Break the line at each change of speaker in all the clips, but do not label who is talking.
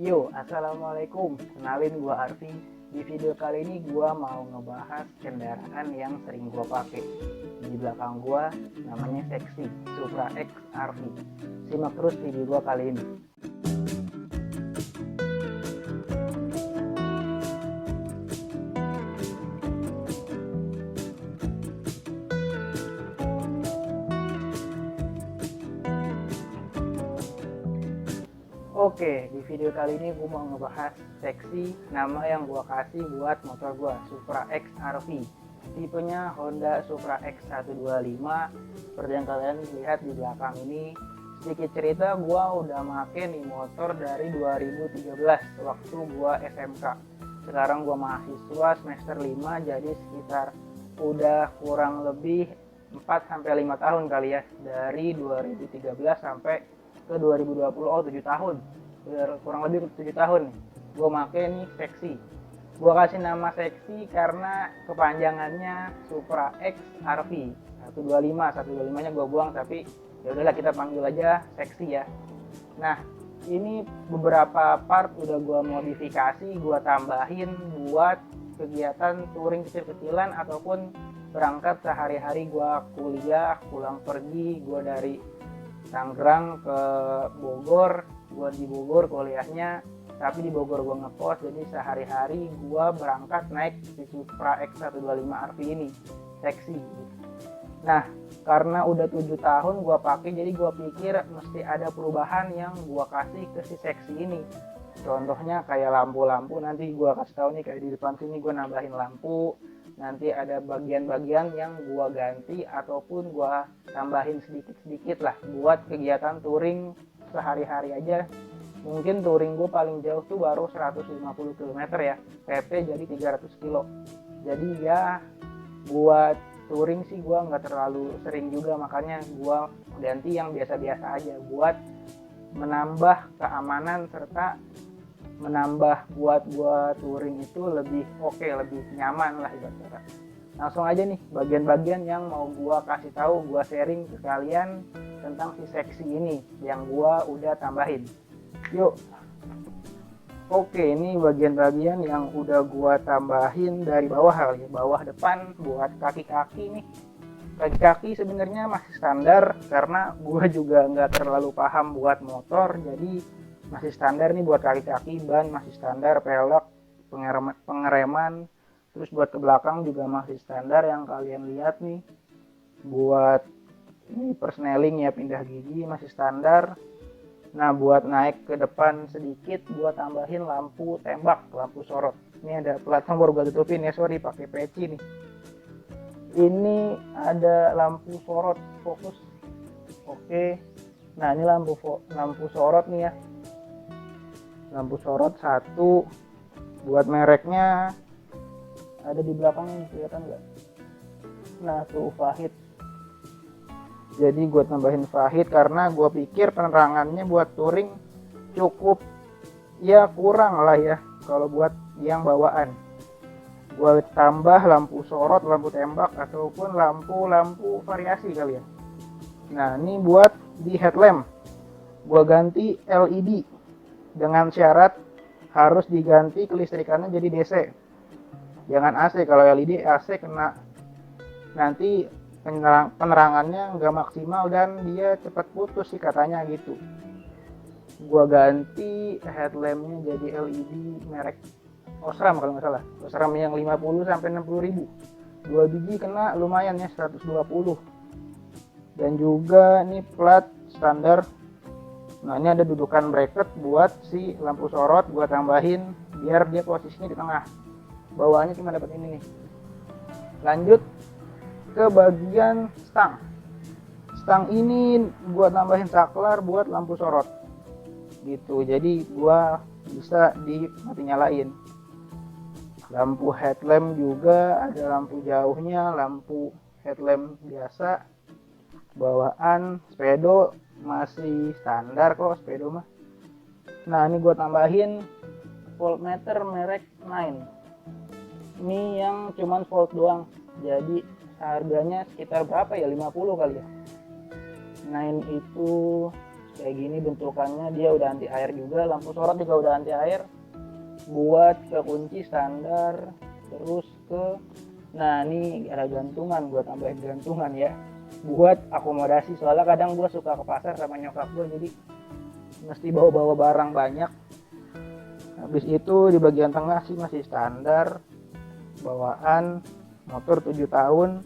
Yo, assalamualaikum. Kenalin gua Arfi. Di video kali ini gua mau ngebahas kendaraan yang sering gua pakai. Di belakang gua namanya Seksi Supra X RV. Simak terus video gua kali ini. Oke, di video kali ini gue mau ngebahas Seksi, nama yang gue kasih buat motor gue, Supra X RV. Tipenya Honda Supra X125. Seperti yang kalian lihat di belakang ini. Sedikit cerita, gue udah make nih motor dari 2013 waktu gue SMK. Sekarang gue mahasiswa semester 5, jadi sekitar udah kurang lebih 4-5 tahun kali ya. Dari 2013 sampai ke 2020, 7 tahun, kurang lebih 7 tahun nih gue make nih Seksi. Gue kasih nama Seksi karena kepanjangannya Supra X RV 125 nya gue buang, tapi ya udahlah kita panggil aja Seksi ya. Nah, ini beberapa part udah gue modifikasi, gue tambahin buat kegiatan touring kecil-kecilan ataupun berangkat sehari-hari. Gue kuliah, pulang pergi, gue dari Tangerang ke Bogor, gue di Bogor kuliahnya, tapi di Bogor gue ngekos, jadi sehari-hari gue berangkat naik di Supra X125 RV ini, Seksi. Nah, karena udah 7 tahun gue pakai, jadi gue pikir mesti ada perubahan yang gue kasih ke si Seksi ini. Contohnya kayak lampu-lampu, nanti gue kasih tahu nih, kayak di depan sini gue nambahin lampu. Nanti ada bagian-bagian yang gua ganti ataupun gua tambahin sedikit-sedikit lah buat kegiatan touring sehari-hari aja. Mungkin touring gua paling jauh tuh baru 150 km ya, PP jadi 300 kilo. Jadi ya buat touring sih gua nggak terlalu sering juga, makanya gua ganti yang biasa-biasa aja buat menambah keamanan serta menambah buat gua touring itu lebih oke, lebih nyaman lah ibaratnya. Langsung aja nih bagian-bagian yang mau gua kasih tahu, gua sharing ke kalian tentang si Seksi ini yang gua udah tambahin. Yuk. Oke, ini bagian-bagian yang udah gua tambahin dari bawah kali ya. Bawah depan buat kaki-kaki nih. Kaki-kaki sebenarnya masih standar karena gua juga nggak terlalu paham buat motor, jadi masih standar nih buat kaki-kaki. Ban masih standar, pelek, pengereman, terus buat ke belakang juga masih standar yang kalian lihat nih. Buat ini persneling ya, pindah gigi masih standar. Nah, buat naik ke depan sedikit gua tambahin lampu tembak, lampu sorot. Ini ada platform baru gue tutupin ya, sorry pakai peci nih. Ini ada lampu sorot fokus. Oke. Nah, ini lampu sorot nih ya. Lampu sorot satu, buat mereknya ada di belakang, kelihatan nggak? Nah, tuh Fahid. Jadi gue tambahin Fahid karena gue pikir penerangannya buat touring cukup ya, kurang lah ya kalau buat yang bawaan. Gue tambah lampu sorot, lampu tembak ataupun lampu variasi kali ya. Nah, ini buat di headlamp gue ganti LED dengan syarat harus diganti kelistrikannya jadi DC, jangan AC. Kalau LED AC kena nanti penerangannya nggak maksimal dan dia cepat putus sih katanya gitu. Gua ganti headlampnya jadi LED merek Osram kalau nggak salah, Osram yang 50 sampai 60 ribu. 2 biji kena lumayan ya, 120. Dan juga ini plat standar. Nah, ini ada dudukan bracket buat si lampu sorot, gua tambahin biar dia posisinya di tengah. Bawaannya cuma dapat ini nih. Lanjut ke bagian stang. Stang ini gua tambahin saklar buat lampu sorot. Gitu. Jadi gua bisa dimati nyalain. Lampu headlamp juga ada lampu jauhnya, lampu headlamp biasa. Bawaan speedo masih standar kok, speedo mah. Nah, ini gue tambahin voltmeter merek 9. Ini yang cuman volt doang, jadi harganya sekitar berapa ya, 50 kali ya. 9 itu kayak gini bentukannya, dia udah anti air juga, lampu sorot juga udah anti air. Buat ke kunci standar, terus ke, nah ini ada gantungan, gue tambahin gantungan ya buat akomodasi, soalnya kadang gue suka ke pasar sama nyokap gue, jadi mesti bawa-bawa barang banyak. Habis itu di bagian tengah sih masih standar bawaan motor 7 tahun.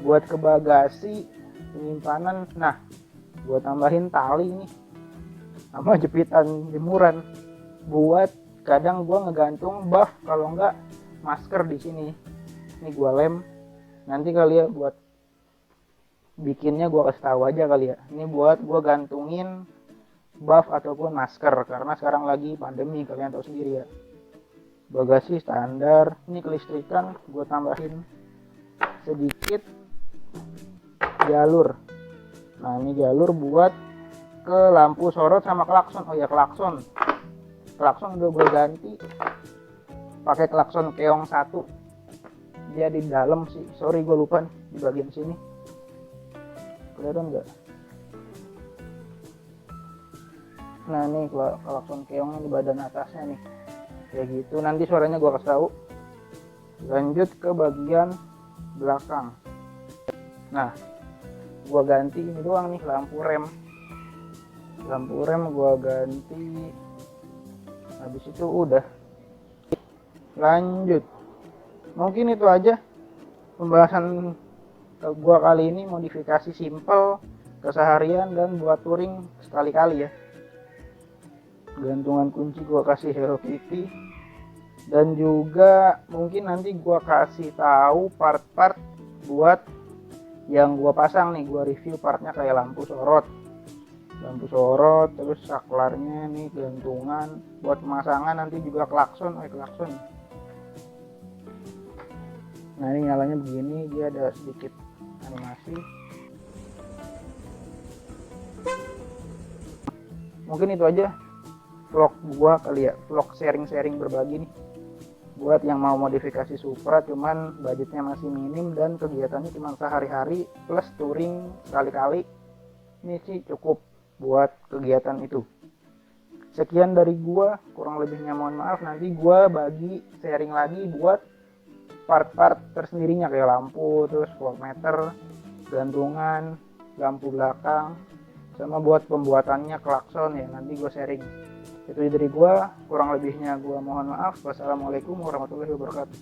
Buat ke bagasi penyimpanan, nah gue tambahin tali nih sama jepitan jemuran buat kadang gue ngegantung buff, kalau enggak masker di sini. Ini gue lem, nanti kali ya buat bikinnya gue kasih tahu aja kali ya. Ini buat gue gantungin buff ataupun masker karena sekarang lagi pandemi, kalian tahu sendiri ya. Bagasi standar. Ini kelistrikan gue tambahin sedikit jalur. Nah ini jalur buat ke lampu sorot sama klakson. Oh ya, klakson udah gue ganti pakai klakson keong 1. Dia di dalam sih, sorry gue lupa di bagian sini, kelihatan nggak? Nah ini klakson keongnya di badan atasnya nih, kayak gitu. Nanti suaranya gue kasih tahu. Lanjut ke bagian belakang. Nah gue ganti ini doang nih, lampu rem gue ganti. Habis itu udah. Lanjut, mungkin itu aja pembahasan gue kali ini, modifikasi simple keseharian dan buat touring sekali-kali ya. Gantungan kunci gue kasih Hello Kitty, dan juga mungkin nanti gue kasih tahu part-part buat yang gue pasang nih. Gue review partnya kayak lampu sorot, terus saklarnya nih, gantungan buat pemasangan, nanti juga klakson. Nah ini nyalanya begini, dia ada sedikit animasi. Mungkin itu aja vlog gua kali ya, vlog sharing berbagi nih buat yang mau modifikasi Supra cuman budgetnya masih minim dan kegiatannya cuma sehari-hari plus touring sekali-kali. Ini sih cukup buat kegiatan itu. Sekian dari gua, kurang lebihnya mohon maaf. Nanti gua bagi sharing lagi buat part-part tersendirinya kayak lampu, terus voltmeter, gantungan, lampu belakang, sama buat pembuatannya klakson ya, nanti gua sharing. Itu dari gua, kurang lebihnya gua mohon maaf. Wassalamualaikum warahmatullahi wabarakatuh.